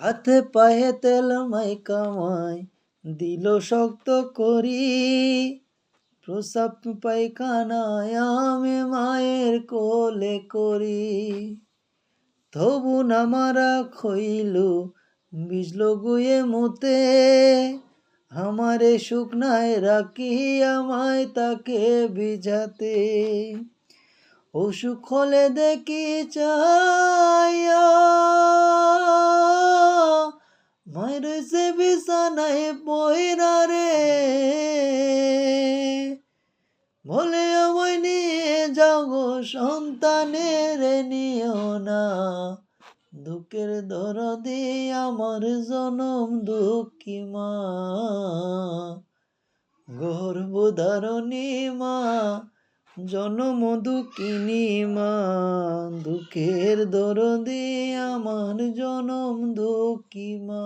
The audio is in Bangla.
হাতে পায়ে তেল মাই দিল শক্ত করি, প্রসাব পায়খানায় আমি মায়ের কোলে করি। তবু না মারা খইল বিজল গুয়ে মুতে, আমারে শুকনায় রাখি আমায় তাকে বিজাতে। অসুখ হলে দেখি চাইয়া মায়ের সে বিছানায় পয়রা রে, বলে আমায় নিয়ে যাও গো সন্তানের নিও না, দুঃখের দরদে আমার জনম দুঃখী মা, গর্ভধারণী মা, জনম দুঃখিনী মা, দুঃখের দরদে আমার জনম দুঃখী মা।